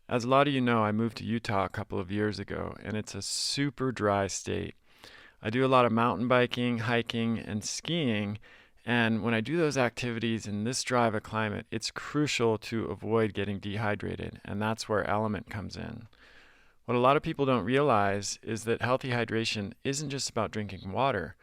As a lot of you know, I moved to Utah a couple of years ago, and it's a super dry state. I do a lot of mountain biking, hiking, and skiing, and when I do those activities in this dry of a climate, it's crucial to avoid getting dehydrated, and that's where Element comes in. What a lot of people don't realize is that healthy hydration isn't just about drinking water,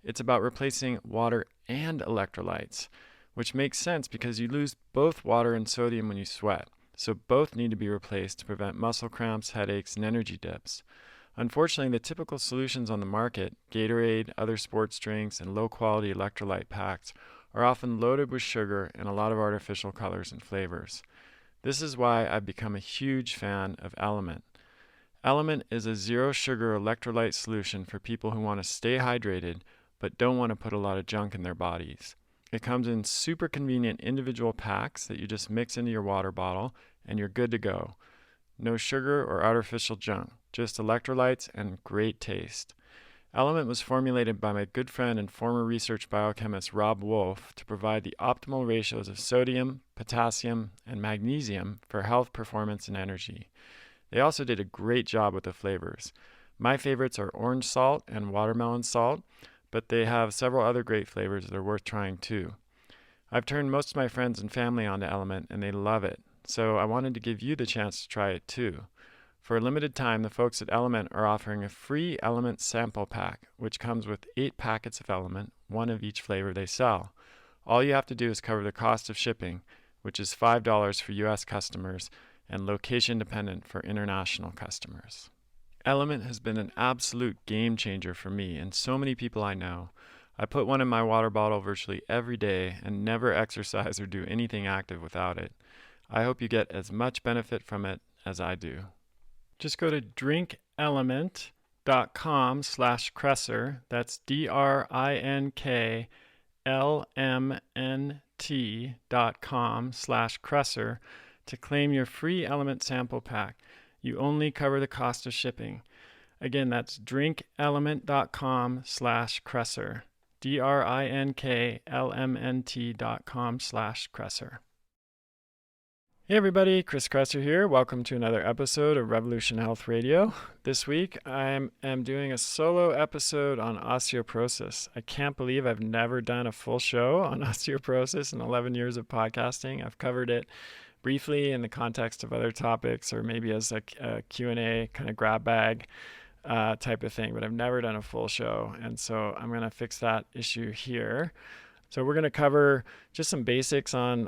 it's about replacing water and electrolytes, which makes sense because you lose both water and sodium when you sweat. So both need to be replaced to prevent muscle cramps, headaches, and energy dips. Unfortunately, the typical solutions on the market, Gatorade, other sports drinks, and low-quality electrolyte packs, are often loaded with sugar and a lot of artificial colors and flavors. This is why I've become a huge fan of Element. Element is a zero-sugar electrolyte solution for people who want to stay hydrated but don't want to put a lot of junk in their bodies. It comes in super convenient individual packs that you just mix into your water bottle and you're good to go. No sugar or artificial junk, just electrolytes and great taste. Element was formulated by my good friend and former research biochemist Rob Wolf to provide the optimal ratios of sodium, potassium, and magnesium for health, performance, and energy. They also did a great job with the flavors. My favorites are orange salt and watermelon salt, but they have several other great flavors that are worth trying too. I've turned most of my friends and family onto Element and they love it, so I wanted to give you the chance to try it too. For a limited time, the folks at Element are offering a free Element sample pack, which comes with 8 packets of Element, one of each flavor they sell. All you have to do is cover the cost of shipping, which is $5 for US customers and location dependent for international customers. Element has been an absolute game changer for me and so many people I know. I put one in my water bottle virtually every day and never exercise or do anything active without it. I hope you get as much benefit from it as I do. Just go to drinkelement.com/Kresser. That's DRINKLMNT.com/Kresser to claim your free Element sample pack. You only cover the cost of shipping. Again, that's drinkelement.com/Kresser. DRINKLMNT.com/Kresser. Hey everybody, Chris Kresser here. Welcome to another episode of Revolution Health Radio. This week I am doing a solo episode on osteoporosis. I can't believe I've never done a full show on osteoporosis in 11 years of podcasting. I've covered it briefly in the context of other topics or maybe as a Q&A kind of grab bag type of thing, but I've never done a full show. And so I'm going to fix that issue here. So we're going to cover just some basics on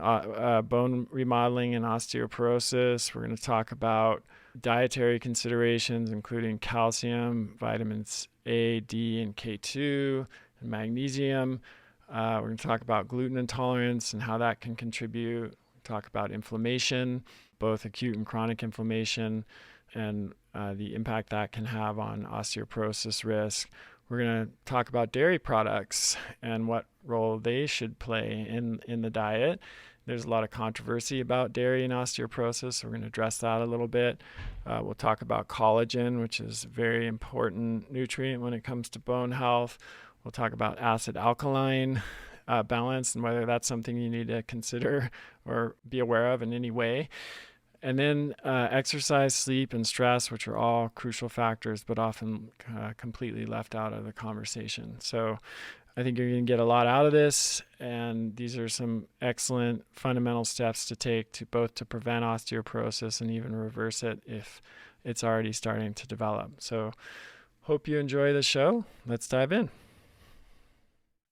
bone remodeling and osteoporosis. We're going to talk about dietary considerations, including calcium, vitamins A, D, and K2, and magnesium. We're going to talk about gluten intolerance and how that can contribute. Talk about inflammation, both acute and chronic inflammation, and the impact that can have on osteoporosis risk. We're going to talk about dairy products and what role they should play in the diet. There's a lot of controversy about dairy and osteoporosis, so we're going to address that a little bit. We'll talk about collagen, which is a very important nutrient when it comes to bone health. We'll talk about acid-alkaline balance and whether that's something you need to consider or be aware of in any way. And then exercise, sleep, and stress, which are all crucial factors, but often completely left out of the conversation. So I think you're going to get a lot out of this, and these are some excellent fundamental steps to take to both to prevent osteoporosis and even reverse it if it's already starting to develop. So hope you enjoy the show. Let's dive in.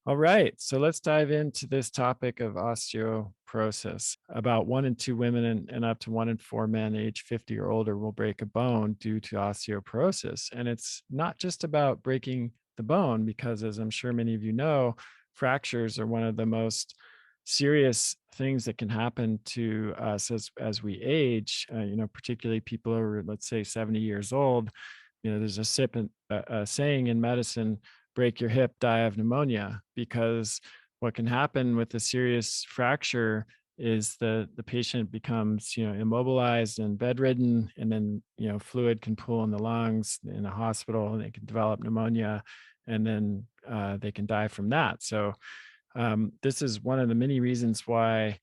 All right, so let's dive into this topic of osteoporosis. About 1 in 2 women and up to 1 in 4 men age 50 or older will break a bone due to osteoporosis. And it's not just about breaking the bone, because as I'm sure many of you know, fractures are one of the most serious things that can happen to us as we age, particularly people who are, let's say, 70 years old. There's a saying in medicine, break your hip, die of pneumonia, because what can happen with a serious fracture is the patient becomes, immobilized and bedridden, and then, fluid can pool in the lungs in a hospital and they can develop pneumonia, and then they can die from that. So this is one of the many reasons why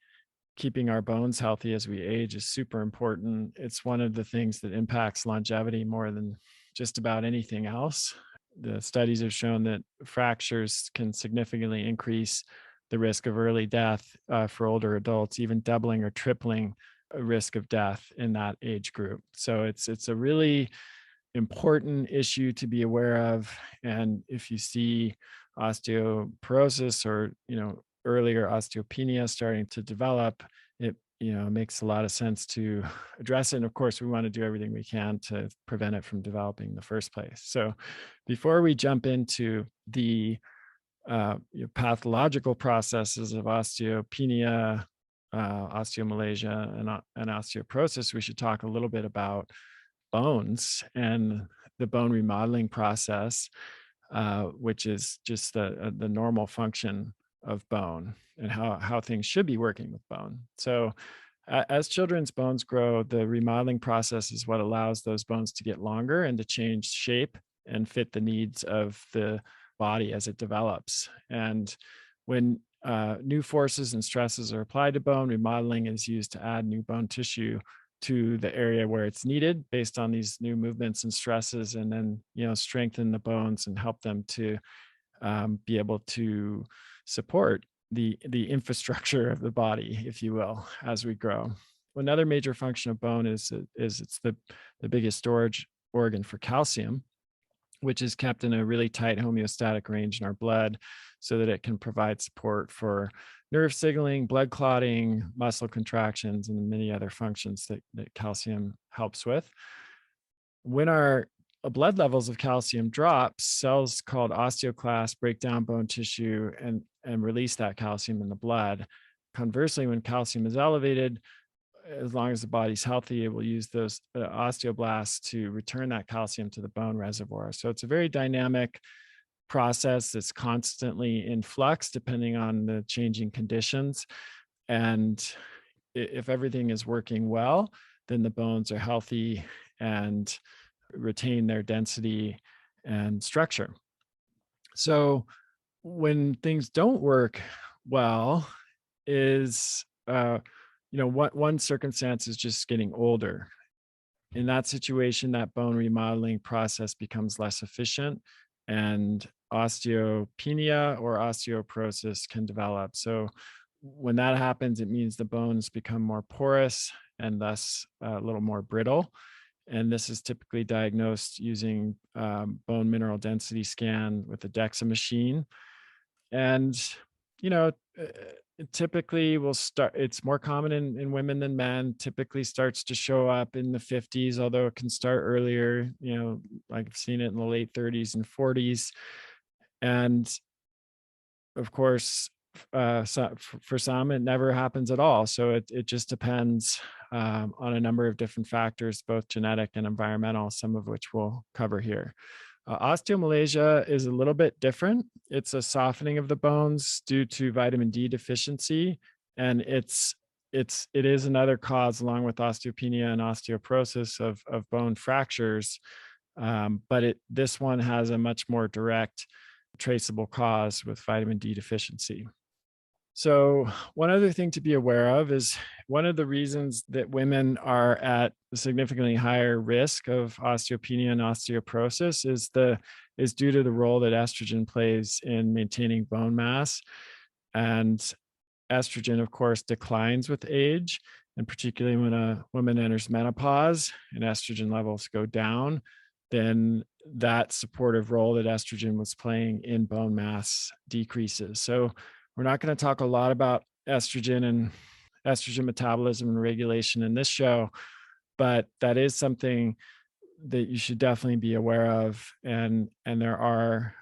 keeping our bones healthy as we age is super important. It's one of the things that impacts longevity more than just about anything else. The studies have shown that fractures can significantly increase the risk of early death for older adults, even doubling or tripling a risk of death in that age group. So it's a really important issue to be aware of. And if you see osteoporosis or earlier osteopenia starting to develop, it makes a lot of sense to address it. And of course, we want to do everything we can to prevent it from developing in the first place. So before we jump into the pathological processes of osteopenia, osteomalacia, and osteoporosis, we should talk a little bit about bones and the bone remodeling process, which is just the normal function of bone and how things should be working with bone. So, as children's bones grow, the remodeling process is what allows those bones to get longer and to change shape and fit the needs of the body as it develops. And when new forces and stresses are applied to bone, remodeling is used to add new bone tissue to the area where it's needed based on these new movements and stresses, and then strengthen the bones and help them to be able to support the infrastructure of the body, if you will, as we grow. Another major function of bone is it's the biggest storage organ for calcium, which is kept in a really tight homeostatic range in our blood so that it can provide support for nerve signaling, blood clotting, muscle contractions, and many other functions that calcium helps with. When our blood levels of calcium drop, cells called osteoclasts break down bone tissue and release that calcium in the blood. Conversely, when calcium is elevated, as long as the body's healthy, it will use those osteoblasts to return that calcium to the bone reservoir. So it's a very dynamic process that's constantly in flux depending on the changing conditions. And if everything is working well, then the bones are healthy and retain their density and structure. So when things don't work well, is one circumstance is just getting older. In that situation, that bone remodeling process becomes less efficient, and osteopenia or osteoporosis can develop. So when that happens, it means the bones become more porous and thus a little more brittle. And this is typically diagnosed using bone mineral density scan with the DEXA machine. And you know it typically will start, it's more common in women than men, typically starts to show up in the 50s, although it can start earlier. Like I've seen it in the late 30s and 40s. And of course, for some it never happens at all. So it just depends on a number of different factors, both genetic and environmental, some of which we'll cover here. Osteomalacia is a little bit different. It's a softening of the bones due to vitamin D deficiency, and it is another cause, along with osteopenia and osteoporosis, of bone fractures. But this one has a much more direct, traceable cause with vitamin D deficiency. So one other thing to be aware of is one of the reasons that women are at a significantly higher risk of osteopenia and osteoporosis is due to the role that estrogen plays in maintaining bone mass. And estrogen, of course, declines with age, and particularly when a woman enters menopause and estrogen levels go down, then that supportive role that estrogen was playing in bone mass decreases. So we're not going to talk a lot about estrogen and estrogen metabolism and regulation in this show, but that is something that you should definitely be aware of. And there are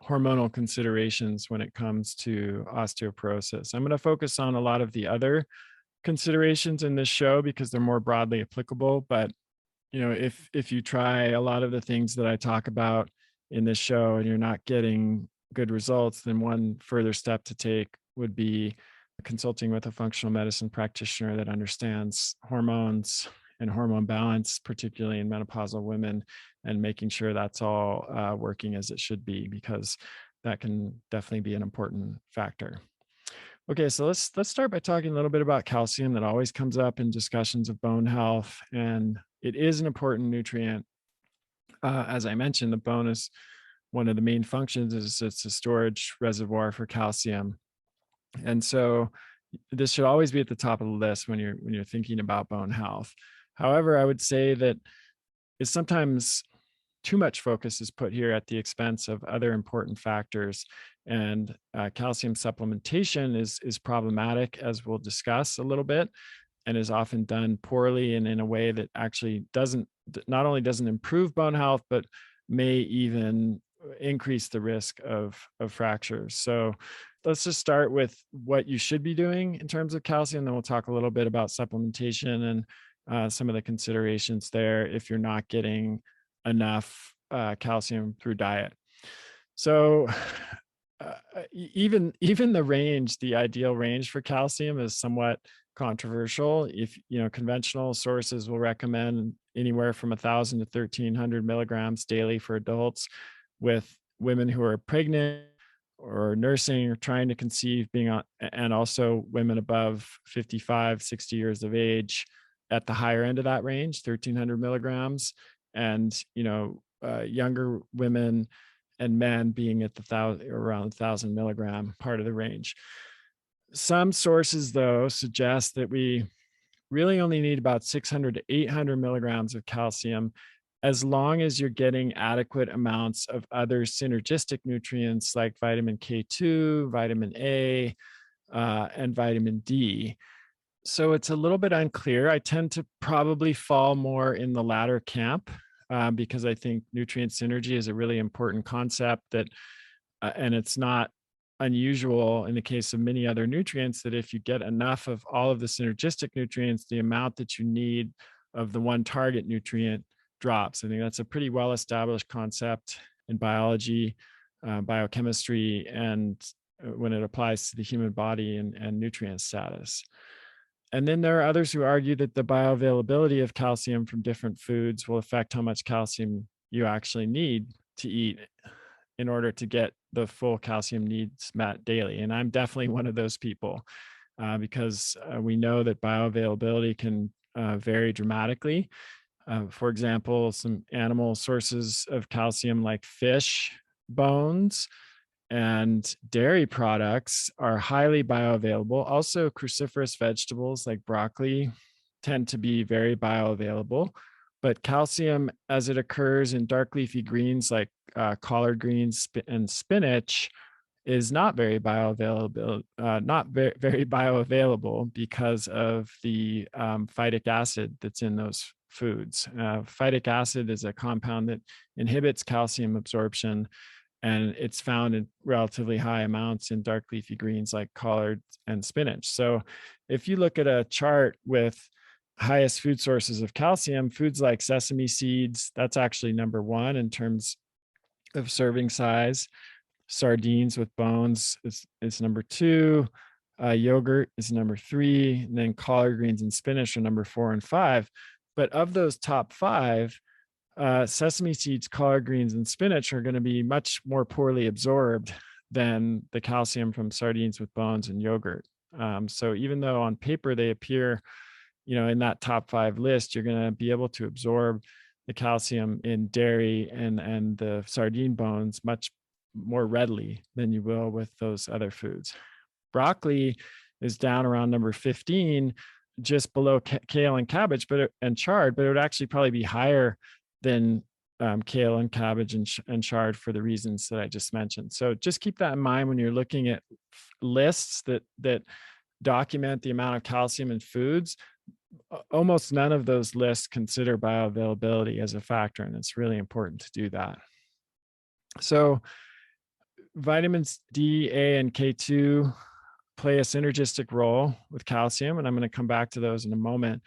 hormonal considerations when it comes to osteoporosis. I'm going to focus on a lot of the other considerations in this show because they're more broadly applicable. But if you try a lot of the things that I talk about in this show and you're not getting good results, then one further step to take would be consulting with a functional medicine practitioner that understands hormones and hormone balance, particularly in menopausal women, and making sure that's all working as it should be, because that can definitely be an important factor. Okay, so let's start by talking a little bit about calcium that always comes up in discussions of bone health, and it is an important nutrient. As I mentioned, the bone is one of the main functions is it's a storage reservoir for calcium, and so this should always be at the top of the list when you're thinking about bone health. However, I would say that it's sometimes too much focus is put here at the expense of other important factors. And calcium supplementation is problematic, as we'll discuss a little bit, and is often done poorly and in a way that actually doesn't not only doesn't improve bone health, but may even increase the risk of fractures. So let's just start with what you should be doing in terms of calcium. Then we'll talk a little bit about supplementation and some of the considerations there if you're not getting enough calcium through diet. So even the range, the ideal range for calcium is somewhat controversial. If you know, conventional sources will recommend anywhere from 1,000 to 1,300 milligrams daily for adults, with women who are pregnant or nursing or trying to conceive being on, and also women above 55, 60 years of age at the higher end of that range, 1,300 milligrams, and younger women and men being at the around 1,000 milligram part of the range. Some sources, though, suggest that we really only need about 600 to 800 milligrams of calcium, as long as you're getting adequate amounts of other synergistic nutrients like vitamin K2, vitamin A, and vitamin D. So it's a little bit unclear. I tend to probably fall more in the latter camp, because I think nutrient synergy is a really important concept that, and it's not unusual in the case of many other nutrients that if you get enough of all of the synergistic nutrients, the amount that you need of the one target nutrient drops. I think that's a pretty well established concept in biology, biochemistry, and when it applies to the human body and nutrient status. And then there are others who argue that the bioavailability of calcium from different foods will affect how much calcium you actually need to eat in order to get the full calcium needs met daily. And I'm definitely one of those people, because we know that bioavailability can vary dramatically. For example, some animal sources of calcium like fish bones and dairy products are highly bioavailable. Also, cruciferous vegetables like broccoli tend to be very bioavailable. But calcium, as it occurs in dark leafy greens like collard greens and spinach, is not very bioavailable, very bioavailable because of the phytic acid that's in those foods. Phytic acid is a compound that inhibits calcium absorption, and it's found in relatively high amounts in dark leafy greens like collard and spinach. So if you look at a chart with highest food sources of calcium, foods like sesame seeds, that's actually number one in terms of serving size. Sardines with bones is number two. Yogurt is number three. And then collard greens and spinach are number 4 and 5. But of those top five, sesame seeds, collard greens, and spinach are going to be much more poorly absorbed than the calcium from sardines with bones and yogurt. So even though on paper they appear, in that top five list, you're going to be able to absorb the calcium in dairy and the sardine bones much more readily than you will with those other foods. Broccoli is down around number 15, just below kale and cabbage, and chard, but it would actually probably be higher than kale and cabbage and chard for the reasons that I just mentioned. So just keep that in mind when you're looking at lists that document the amount of calcium in foods. Almost none of those lists consider bioavailability as a factor, and it's really important to do that. So vitamins D, A, and K2 play a synergistic role with calcium, and I'm going to come back to those in a moment.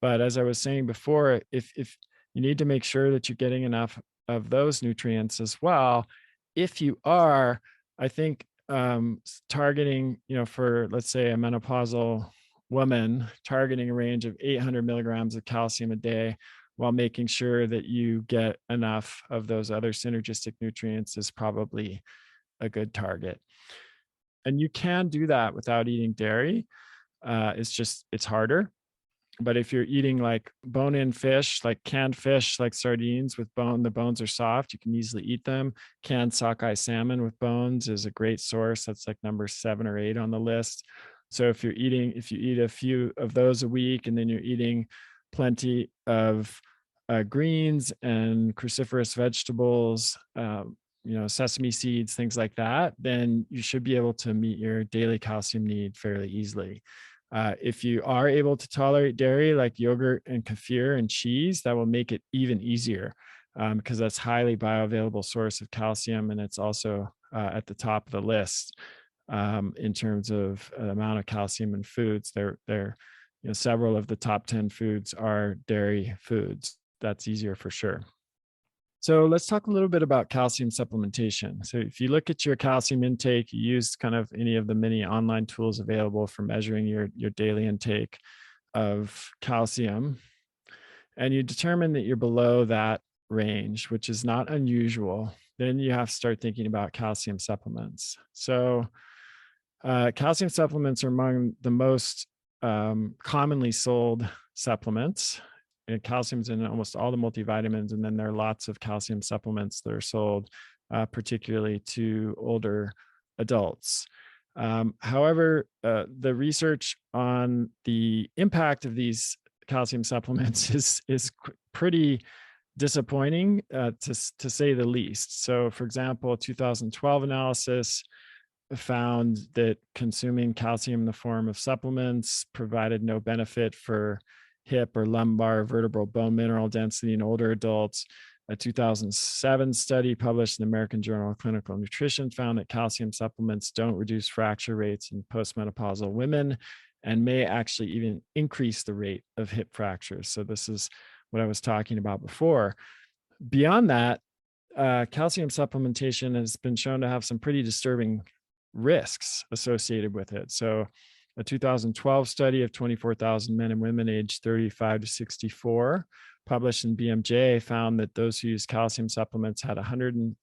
But as I was saying before, if you need to make sure that you're getting enough of those nutrients as well. If you are, I think targeting, for let's say a menopausal woman, targeting a range of 800 milligrams of calcium a day while making sure that you get enough of those other synergistic nutrients is probably a good target. And you can do that without eating dairy. It's harder. But if you're eating like bone-in fish, like canned fish, like sardines with bone, the bones are soft, you can easily eat them. Canned sockeye salmon with bones is a great source. That's like number 7 or 8 on the list. So if you eat a few of those a week, and then you're eating plenty of greens and cruciferous vegetables, sesame seeds, things like that, then you should be able to meet your daily calcium need fairly easily. If you are able to tolerate dairy, like yogurt and kefir and cheese, that will make it even easier, because that's highly bioavailable source of calcium, and it's also at the top of the list in terms of amount of calcium in foods. Several of the top 10 foods are dairy foods. That's easier for sure. So let's talk a little bit about calcium supplementation. So if you look at your calcium intake, you use kind of any of the many online tools available for measuring your daily intake of calcium, and you determine that you're below that range, which is not unusual, then you have to start thinking about calcium supplements. So calcium supplements are among the most commonly sold supplements. And calcium's in almost all the multivitamins, and then there are lots of calcium supplements that are sold, particularly to older adults. However, the research on the impact of these calcium supplements is pretty disappointing, to say the least. So, for example, a 2012 analysis found that consuming calcium in the form of supplements provided no benefit for hip or lumbar vertebral bone mineral density in older adults. A 2007 study published in the American Journal of Clinical Nutrition found that calcium supplements don't reduce fracture rates in postmenopausal women and may actually even increase the rate of hip fractures. So this is what I was talking about before. Beyond that, calcium supplementation has been shown to have some pretty disturbing risks associated with it. So a 2012 study of 24,000 men and women aged 35 to 64 published in BMJ found that those who used calcium supplements had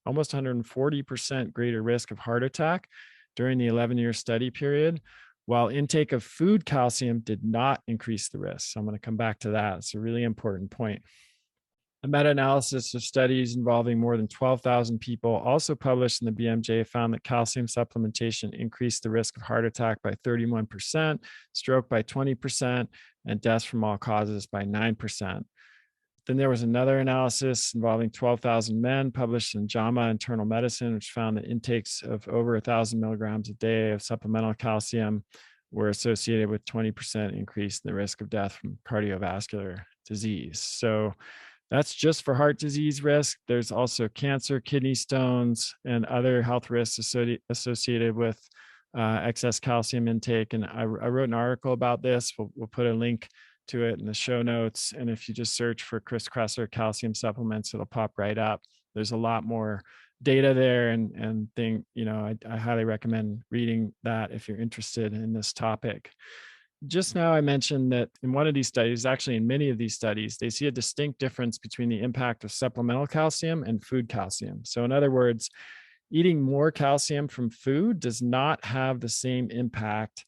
almost 140% greater risk of heart attack during the 11-year study period, while intake of food calcium did not increase the risk. So I'm going to come back to that. It's a really important point. A meta-analysis of studies involving more than 12,000 people, also published in the BMJ, found that calcium supplementation increased the risk of heart attack by 31%, stroke by 20%, and deaths from all causes by 9%. Then there was another analysis involving 12,000 men published in JAMA Internal Medicine, which found that intakes of over 1,000 milligrams a day of supplemental calcium were associated with 20% increase in the risk of death from cardiovascular disease. So that's just for heart disease risk. There's also cancer, kidney stones, and other health risks associated with excess calcium intake. And I wrote an article about this. We'll put a link to it in the show notes. And if you just search for Chris Kresser calcium supplements, it'll pop right up. There's a lot more data there, and I highly recommend reading that if you're interested in this topic. Just now I mentioned that in one of these studies, actually in many of these studies, they see a distinct difference between the impact of supplemental calcium and food calcium. So in other words, eating more calcium from food does not have the same impact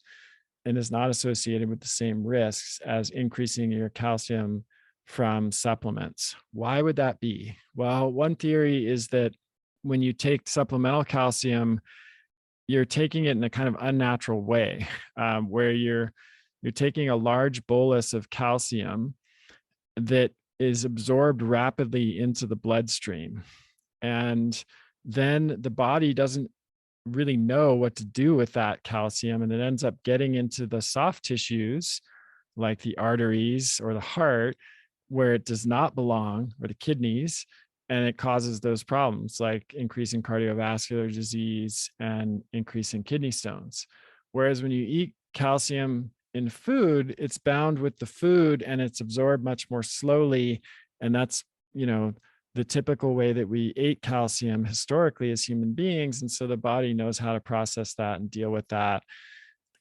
and is not associated with the same risks as increasing your calcium from supplements. Why would that be? Well, one theory is that when you take supplemental calcium, you're taking it in a kind of unnatural way, where you're taking a large bolus of calcium that is absorbed rapidly into the bloodstream. And then the body doesn't really know what to do with that calcium. And it ends up getting into the soft tissues, like the arteries or the heart, where it does not belong, or the kidneys. And it causes those problems like increasing cardiovascular disease and increasing kidney stones. Whereas when you eat calcium in food, it's bound with the food and it's absorbed much more slowly. And that's, the typical way that we ate calcium historically as human beings. And so the body knows how to process that and deal with that.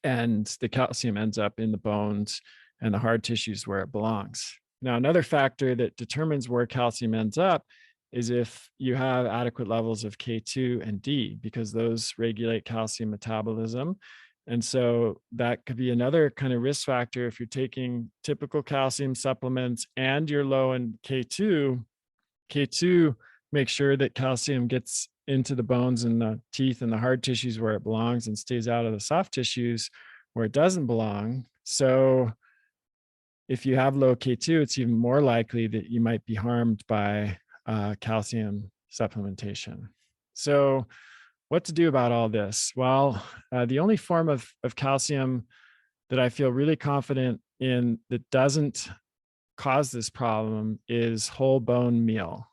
And the calcium ends up in the bones and the hard tissues where it belongs. Now, another factor that determines where calcium ends up is if you have adequate levels of K2 and D, because those regulate calcium metabolism. And so that could be another kind of risk factor if you're taking typical calcium supplements and you're low in K2. K2 makes sure that calcium gets into the bones and the teeth and the hard tissues where it belongs and stays out of the soft tissues where it doesn't belong. So if you have low K2, it's even more likely that you might be harmed by calcium supplementation. So, what to do about all this? Well, the only form of calcium that I feel really confident in that doesn't cause this problem is whole bone meal.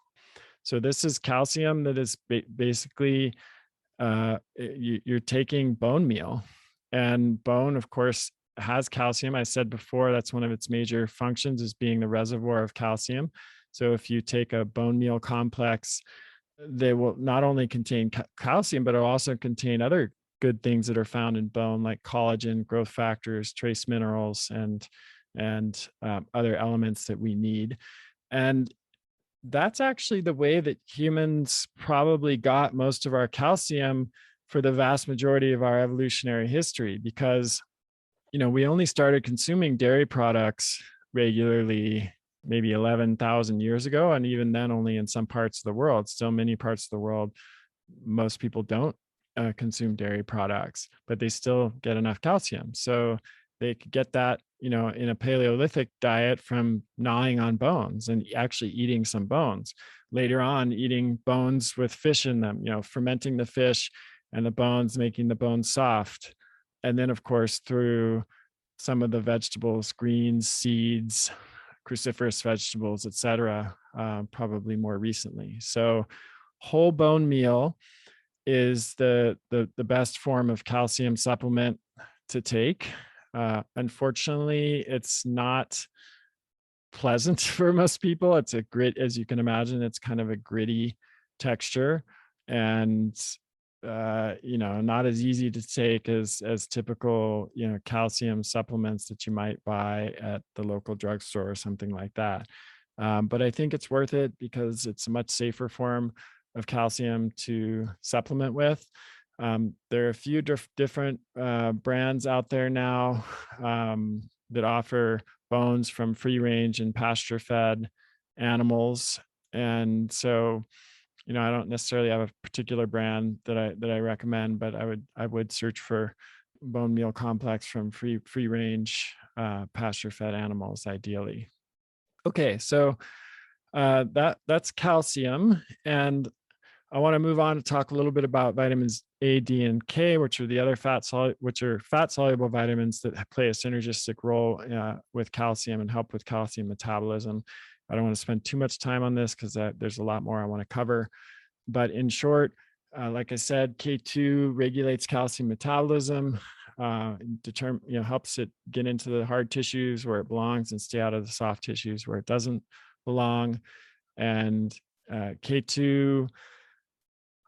So, this is calcium that is basically you're taking bone meal, and bone, of course, has calcium. I said before that's one of its major functions is being the reservoir of calcium. So if you take a bone meal complex, they will not only contain calcium, but it'll also contain other good things that are found in bone, like collagen, growth factors, trace minerals, and other elements that we need. And that's actually the way that humans probably got most of our calcium for the vast majority of our evolutionary history, because we only started consuming dairy products regularly maybe 11,000 years ago, and even then only in some parts of the world. Still many parts of the world, most people don't consume dairy products, but they still get enough calcium. So they could get that, in a Paleolithic diet from gnawing on bones and actually eating some bones. Later on, eating bones with fish in them, fermenting the fish and the bones, making the bones soft. And then, of course, through some of the vegetables, greens, seeds, cruciferous vegetables, etc., probably more recently. So whole bone meal is the best form of calcium supplement to take. Unfortunately, it's not pleasant for most people. It's a grit, as you can imagine, it's kind of a gritty texture, and not as easy to take as typical, calcium supplements that you might buy at the local drugstore or something like that. But I think it's worth it because it's a much safer form of calcium to supplement with. There are a few different brands out there now that offer bones from free range and pasture fed animals. And so, I don't necessarily have a particular brand that I recommend, but I would search for bone meal complex from free range pasture fed animals ideally. Okay, so that's calcium, and I want to move on to talk a little bit about vitamins A, D, and K, which are the other fat soluble vitamins that play a synergistic role with calcium and help with calcium metabolism. I don't want to spend too much time on this because there's a lot more I want to cover. But in short, like I said, K2 regulates calcium metabolism, helps it get into the hard tissues where it belongs and stay out of the soft tissues where it doesn't belong. And K2,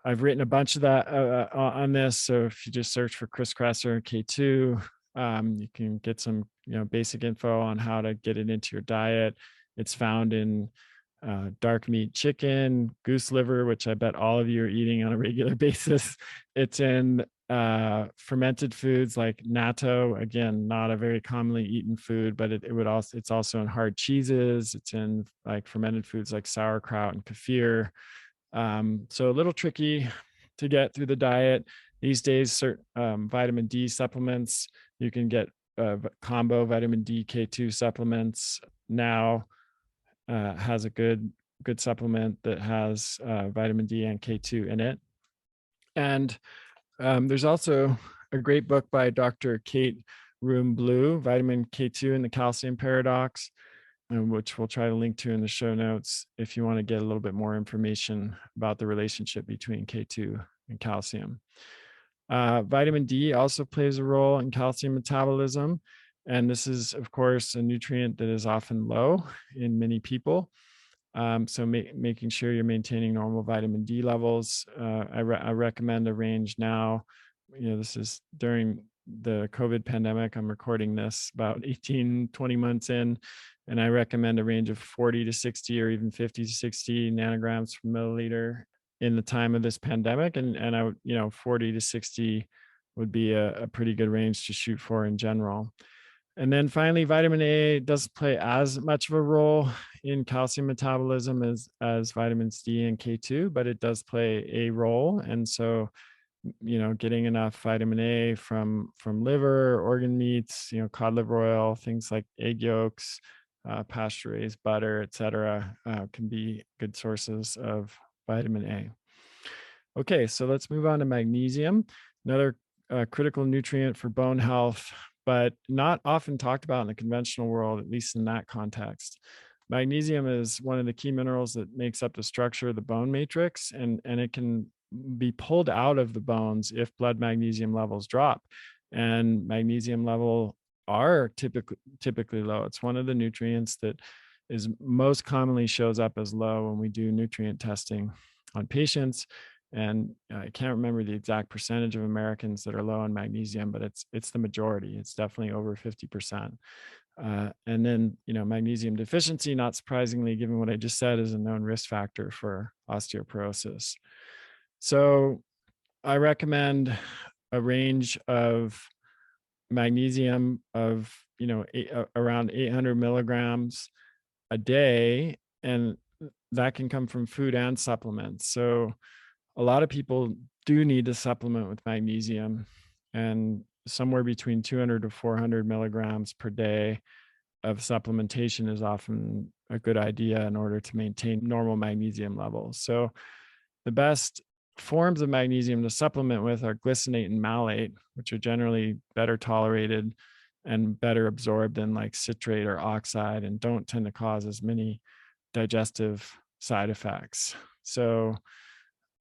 I've written a bunch of that on this. So if you just search for Chris Kresser K2, you can get some basic info on how to get it into your diet. It's found in dark meat chicken, goose liver, which I bet all of you are eating on a regular basis. It's in fermented foods like natto. Again, not a very commonly eaten food, but it's also in hard cheeses. It's in like fermented foods like sauerkraut and kefir. So a little tricky to get through the diet these days. Certain vitamin D supplements, you can get combo vitamin D K2 supplements now. Has a good supplement that has vitamin D and K2 in it. And there's also a great book by Dr. Kate Room-Blue, Vitamin K2 and the Calcium Paradox, which we'll try to link to in the show notes if you want to get a little bit more information about the relationship between K2 and calcium. Vitamin D also plays a role in calcium metabolism. And this is, of course, a nutrient that is often low in many people. So making sure you're maintaining normal vitamin D levels. I recommend a range now. This is during the COVID pandemic. I'm recording this about 18, 20 months in, and I recommend a range of 40 to 60 or even 50 to 60 nanograms per milliliter in the time of this pandemic. And I would, 40 to 60 would be a pretty good range to shoot for in general. And then finally, vitamin A doesn't play as much of a role in calcium metabolism as vitamins D and K2, but it does play a role. And so, getting enough vitamin A from liver, organ meats, cod liver oil, things like egg yolks, pasture raised butter, etc., can be good sources of vitamin A. Okay, so let's move on to magnesium, another critical nutrient for bone health, but not often talked about in the conventional world, at least in that context. Magnesium is one of the key minerals that makes up the structure of the bone matrix, and it can be pulled out of the bones if blood magnesium levels drop. And magnesium level are typically low. It's one of the nutrients that is most commonly shows up as low when we do nutrient testing on patients. And I can't remember the exact percentage of Americans that are low on magnesium, but it's the majority. It's definitely over 50%. And then, magnesium deficiency, not surprisingly, given what I just said, is a known risk factor for osteoporosis. So I recommend a range of magnesium of, around 800 milligrams a day, and that can come from food and supplements. So a lot of people do need to supplement with magnesium, and somewhere between 200 to 400 milligrams per day of supplementation is often a good idea in order to maintain normal magnesium levels. So the best forms of magnesium to supplement with are glycinate and malate, which are generally better tolerated and better absorbed than like citrate or oxide, and don't tend to cause as many digestive side effects. So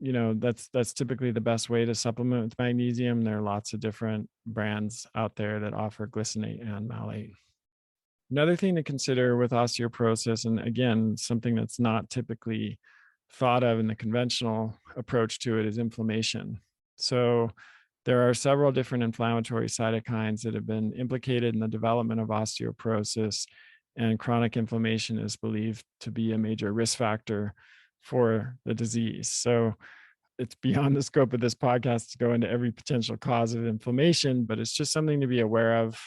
that's typically the best way to supplement with magnesium. There are lots of different brands out there that offer glycinate and malate. Another thing to consider with osteoporosis, and again, something that's not typically thought of in the conventional approach to it, is inflammation. So there are several different inflammatory cytokines that have been implicated in the development of osteoporosis, and chronic inflammation is believed to be a major risk factor for the disease. So it's beyond the scope of this podcast to go into every potential cause of inflammation, but it's just something to be aware of.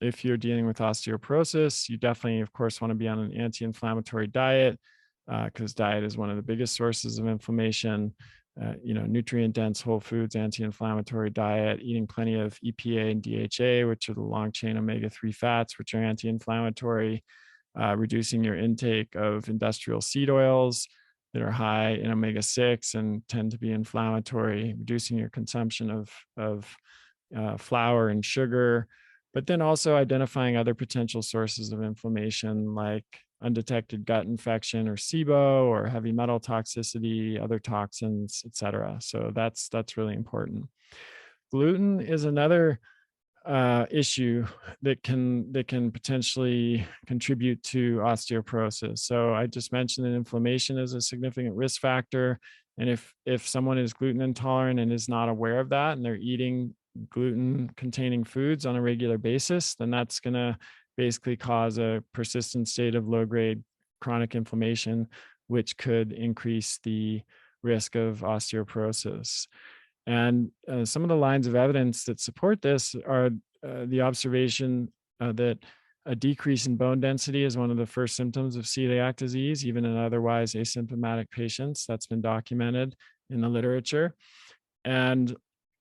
If you're dealing with osteoporosis, you definitely, of course, want to be on an anti-inflammatory diet, because diet is one of the biggest sources of inflammation. Nutrient-dense whole foods, anti-inflammatory diet, eating plenty of EPA and DHA, which are the long-chain omega-3 fats, which are anti-inflammatory, reducing your intake of industrial seed oils that are high in omega-6 and tend to be inflammatory, reducing your consumption of flour and sugar, but then also identifying other potential sources of inflammation like undetected gut infection or SIBO or heavy metal toxicity, other toxins, etc. So that's really important. Gluten is another issue that can potentially contribute to osteoporosis. So I just mentioned that inflammation is a significant risk factor, and if someone is gluten intolerant and is not aware of that, and they're eating gluten containing foods on a regular basis, then that's going to basically cause a persistent state of low grade chronic inflammation, which could increase the risk of osteoporosis. And some of the lines of evidence that support this are the observation that a decrease in bone density is one of the first symptoms of celiac disease, even in otherwise asymptomatic patients. That's been documented in the literature. And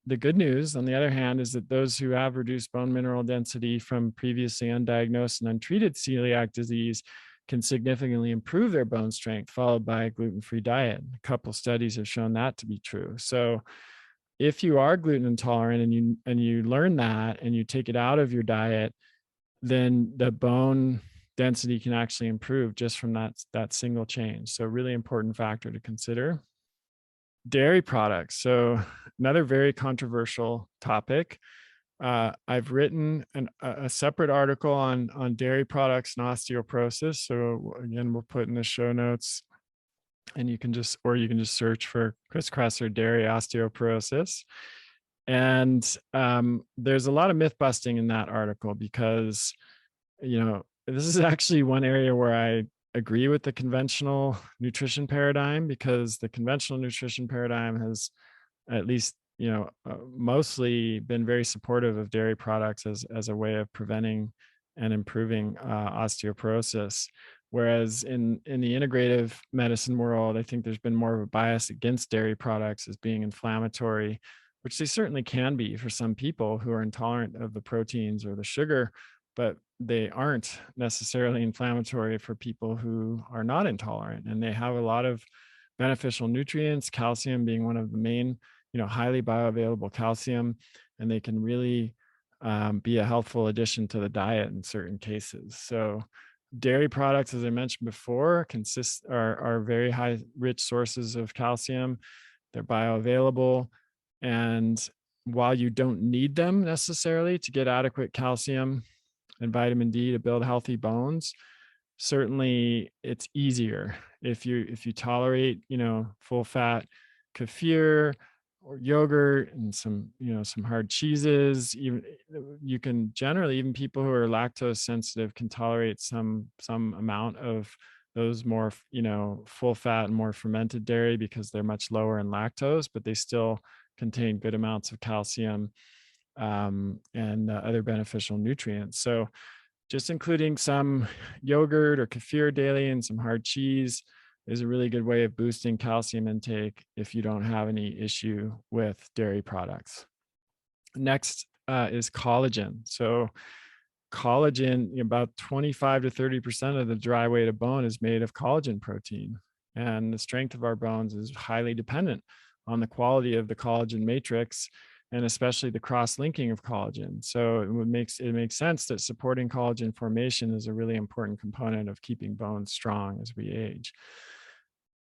the good news, on the other hand, is that those who have reduced bone mineral density from previously undiagnosed and untreated celiac disease can significantly improve their bone strength, followed by a gluten-free diet. A couple studies have shown that to be true. So if you are gluten intolerant and you learn that and you take it out of your diet, then the bone density can actually improve just from that single change. So really important factor to consider. Dairy products. So another very controversial topic. I've written a separate article on dairy products and osteoporosis. So again, we'll put in the show notes, and you can just search for Kresser dairy osteoporosis. And there's a lot of myth busting in that article because, this is actually one area where I agree with the conventional nutrition paradigm, because the conventional nutrition paradigm has at least mostly been very supportive of dairy products as a way of preventing and improving osteoporosis. Whereas in the integrative medicine world, I think there's been more of a bias against dairy products as being inflammatory, which they certainly can be for some people who are intolerant of the proteins or the sugar, but they aren't necessarily inflammatory for people who are not intolerant, and they have a lot of beneficial nutrients, calcium being one of the main, highly bioavailable calcium, and they can really be a healthful addition to the diet in certain cases. So dairy products, as I mentioned before, are very high rich sources of calcium. They're bioavailable, and while you don't need them necessarily to get adequate calcium and vitamin D to build healthy bones, certainly it's easier if you tolerate, full fat kefir or yogurt and some hard cheeses. Even you can generally, even people who are lactose sensitive can tolerate some amount of those more, full fat and more fermented dairy, because they're much lower in lactose, but they still contain good amounts of calcium and other beneficial nutrients. So just including some yogurt or kefir daily and some hard cheese is a really good way of boosting calcium intake if you don't have any issue with dairy products. Next is collagen. So collagen, about 25 to 30% of the dry weight of bone is made of collagen protein. And the strength of our bones is highly dependent on the quality of the collagen matrix, and especially the cross-linking of collagen. So it makes sense that supporting collagen formation is a really important component of keeping bones strong as we age.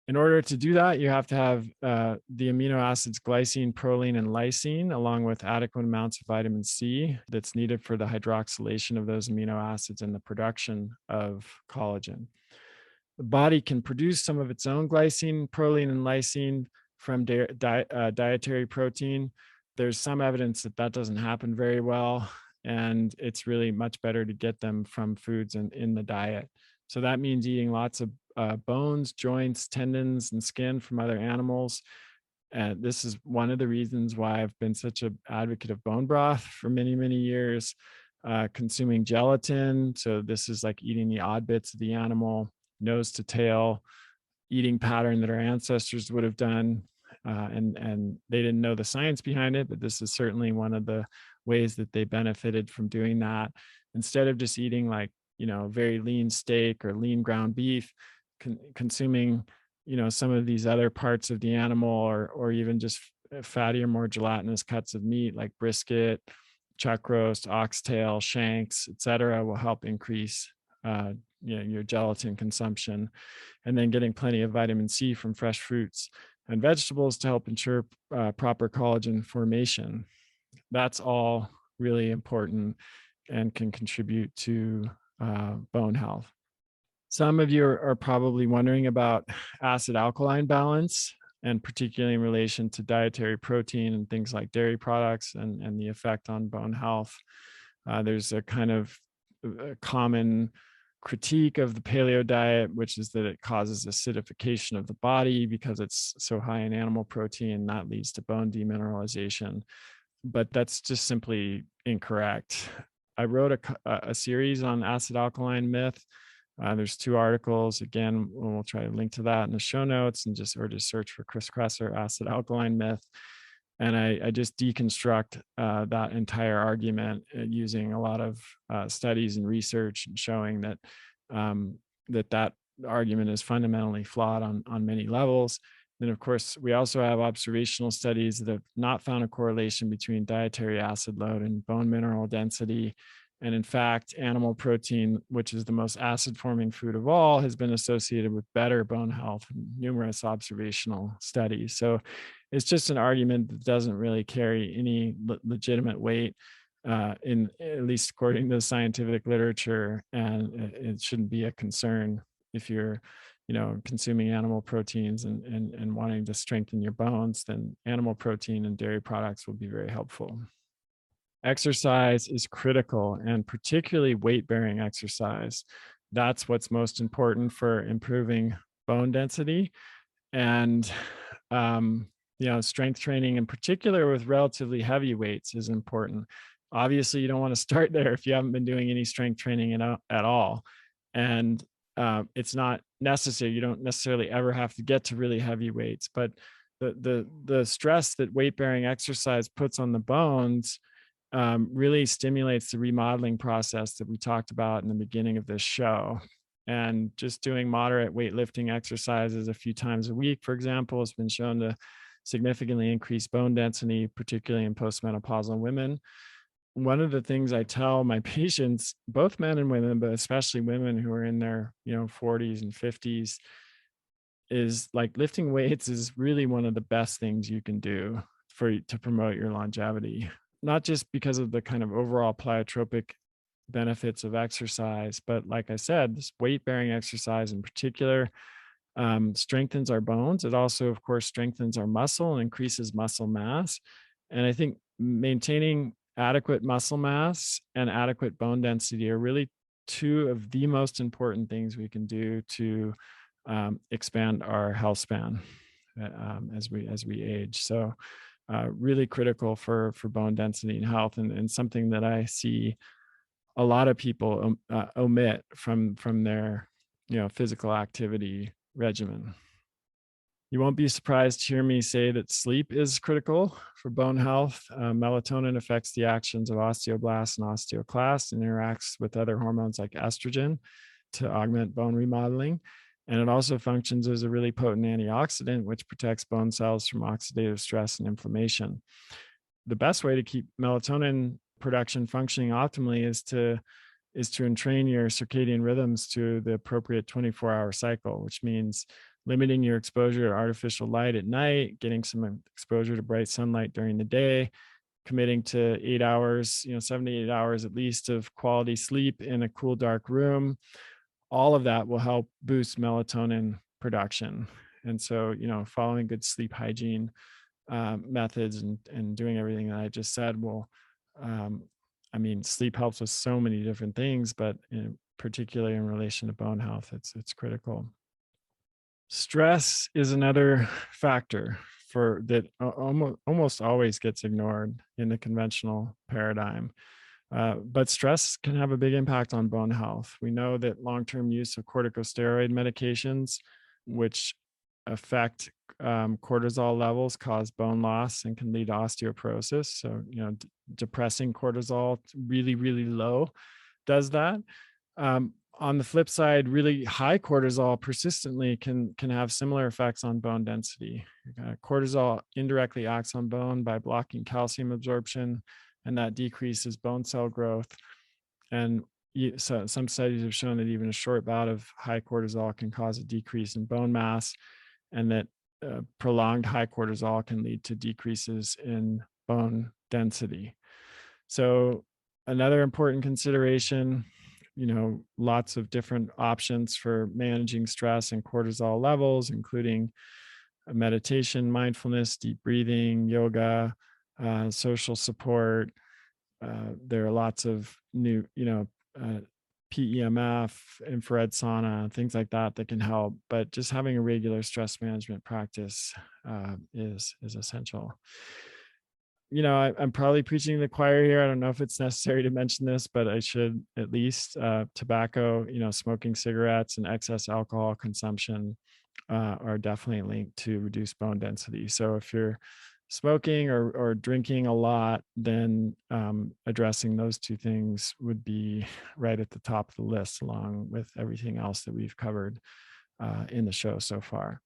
In order to do that, you have to have the amino acids glycine, proline, and lysine, along with adequate amounts of vitamin C that's needed for the hydroxylation of those amino acids and the production of collagen. The body can produce some of its own glycine, proline, and lysine from dietary protein. There's some evidence that that doesn't happen very well, and it's really much better to get them from foods in the diet. So that means eating lots of bones, joints, tendons, and skin from other animals. And this is one of the reasons why I've been such an advocate of bone broth for many, many years. Consuming gelatin. So this is like eating the odd bits of the animal, nose to tail, eating pattern that our ancestors would have done. And they didn't know the science behind it, but this is certainly one of the ways that they benefited from doing that. Instead of just eating like, very lean steak or lean ground beef, consuming, some of these other parts of the animal, or even just fattier, more gelatinous cuts of meat like brisket, chuck roast, oxtail, shanks, etc., will help increase your gelatin consumption. And then getting plenty of vitamin C from fresh fruits and vegetables to help ensure proper collagen formation. That's all really important and can contribute to bone health. Some of you are probably wondering about acid alkaline balance, and particularly in relation to dietary protein and things like dairy products and the effect on bone health. There's a kind of a common critique of the paleo diet, which is that it causes acidification of the body because it's so high in animal protein, and that leads to bone demineralization. But that's just simply incorrect. I wrote a series on acid alkaline myth. There's 2 articles. Again, we'll try to link to that in the show notes, and just search for Chris Kresser acid alkaline myth. And I just deconstruct that entire argument using a lot of studies and research, and showing that that argument is fundamentally flawed on many levels. Then, of course, we also have observational studies that have not found a correlation between dietary acid load and bone mineral density. And in fact, animal protein, which is the most acid forming food of all, has been associated with better bone health in numerous observational studies. So it's just an argument that doesn't really carry any legitimate weight, in at least according to the scientific literature, and it shouldn't be a concern if you're consuming animal proteins and wanting to strengthen your bones, then animal protein and dairy products will be very helpful. Exercise is critical, and particularly weight-bearing exercise. That's what's most important for improving bone density. And strength training in particular with relatively heavy weights is important. Obviously, you don't want to start there if you haven't been doing any strength training at all. And it's not necessary. You don't necessarily ever have to get to really heavy weights, but the stress that weight-bearing exercise puts on the bones really stimulates the remodeling process that we talked about in the beginning of this show. And just doing moderate weightlifting exercises a few times a week, for example, has been shown to significantly increase bone density, particularly in postmenopausal women. One of the things I tell my patients, both men and women, but especially women who are in their 40s and 50s, is like lifting weights is really one of the best things you can do to promote your longevity, not just because of the kind of overall pleiotropic benefits of exercise, but like I said, this weight-bearing exercise in particular strengthens our bones. It also, of course, strengthens our muscle and increases muscle mass. And I think maintaining adequate muscle mass and adequate bone density are really two of the most important things we can do to expand our health span as we age. So really critical for bone density and health, and something that I see a lot of people omit from their physical activity regimen. You won't be surprised to hear me say that sleep is critical for bone health. Melatonin affects the actions of osteoblasts and osteoclasts and interacts with other hormones like estrogen to augment bone remodeling. And it also functions as a really potent antioxidant, which protects bone cells from oxidative stress and inflammation. The best way to keep melatonin production functioning optimally is to entrain your circadian rhythms to the appropriate 24-hour cycle, which means limiting your exposure to artificial light at night, getting some exposure to bright sunlight during the day, committing to 8 hours, 7 to 8 hours at least of quality sleep in a cool, dark room. All of that will help boost melatonin production. And so, following good sleep hygiene methods and doing everything that I just said will, sleep helps with so many different things, but particularly in relation to bone health, it's critical. Stress is another factor that almost always gets ignored in the conventional paradigm. But stress can have a big impact on bone health. We know that long-term use of corticosteroid medications, which affect cortisol levels, cause bone loss and can lead to osteoporosis. So, depressing cortisol really, really low does that. On the flip side, really high cortisol persistently can have similar effects on bone density. Cortisol indirectly acts on bone by blocking calcium absorption, and that decreases bone cell growth. And so some studies have shown that even a short bout of high cortisol can cause a decrease in bone mass, and that prolonged high cortisol can lead to decreases in bone density. So another important consideration, lots of different options for managing stress and cortisol levels, including meditation, mindfulness, deep breathing, yoga, social support. There are lots of new, PEMF, infrared sauna, things like that can help. But just having a regular stress management practice is essential. I'm probably preaching to the choir here. I don't know if it's necessary to mention this, but I should at least. Tobacco, smoking cigarettes and excess alcohol consumption are definitely linked to reduced bone density. So if you're smoking or drinking a lot, then addressing those two things would be right at the top of the list, along with everything else that we've covered in the show so far.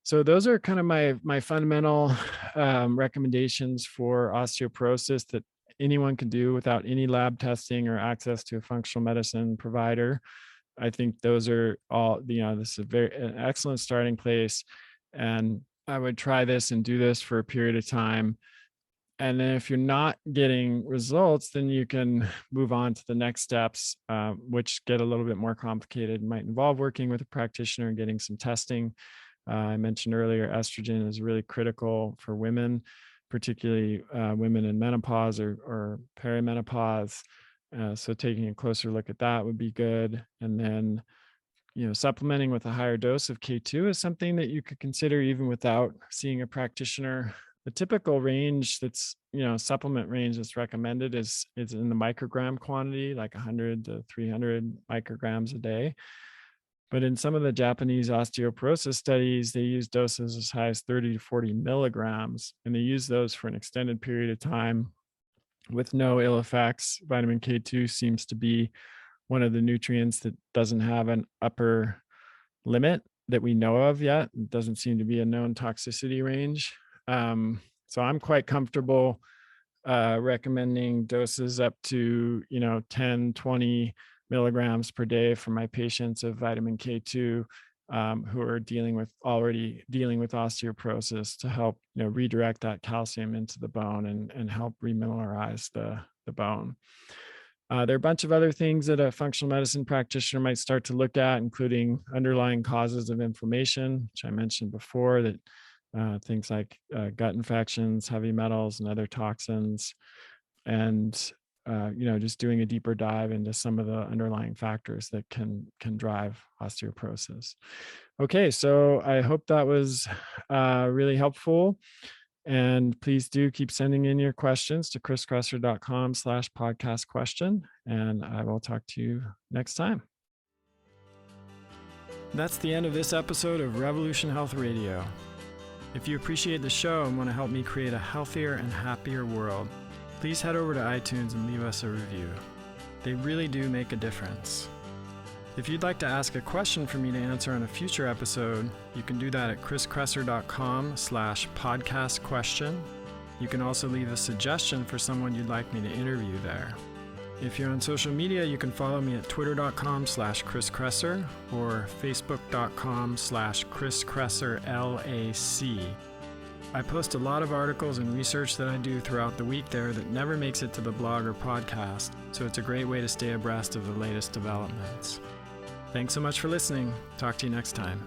So those are kind of my fundamental recommendations for osteoporosis that anyone can do without any lab testing or access to a functional medicine provider. I think those are all, this is an excellent starting place. And I would try this and do this for a period of time. And then if you're not getting results, then you can move on to the next steps, which get a little bit more complicated. It might involve working with a practitioner and getting some testing. I mentioned earlier, estrogen is really critical for women, particularly women in menopause or perimenopause. So taking a closer look at that would be good. And then, supplementing with a higher dose of K2 is something that you could consider even without seeing a practitioner. The typical range supplement range that's recommended is in the microgram quantity, like 100 to 300 micrograms a day. But in some of the Japanese osteoporosis studies, they use doses as high as 30 to 40 milligrams, and they use those for an extended period of time with no ill effects. Vitamin K2 seems to be one of the nutrients that doesn't have an upper limit that we know of yet. It doesn't seem to be a known toxicity range. So I'm quite comfortable recommending doses up to 10, 20 milligrams per day for my patients of vitamin K2 who are already dealing with osteoporosis to help redirect that calcium into the bone and help remineralize the bone. There are a bunch of other things that a functional medicine practitioner might start to look at, including underlying causes of inflammation, which I mentioned before, that things like gut infections, heavy metals, and other toxins, and just doing a deeper dive into some of the underlying factors that can drive osteoporosis. Okay, so I hope that was really helpful. And please do keep sending in your questions to kriskresser.com/podcast question. And I will talk to you next time. That's the end of this episode of Revolution Health Radio. If you appreciate the show and want to help me create a healthier and happier world, please head over to iTunes and leave us a review. They really do make a difference. If you'd like to ask a question for me to answer on a future episode, you can do that at kriskresser.com/podcast question. You can also leave a suggestion for someone you'd like me to interview there. If you're on social media, you can follow me at twitter.com/kriskresser or facebook.com/kriskresserlac. I post a lot of articles and research that I do throughout the week there that never makes it to the blog or podcast, so it's a great way to stay abreast of the latest developments. Thanks so much for listening. Talk to you next time.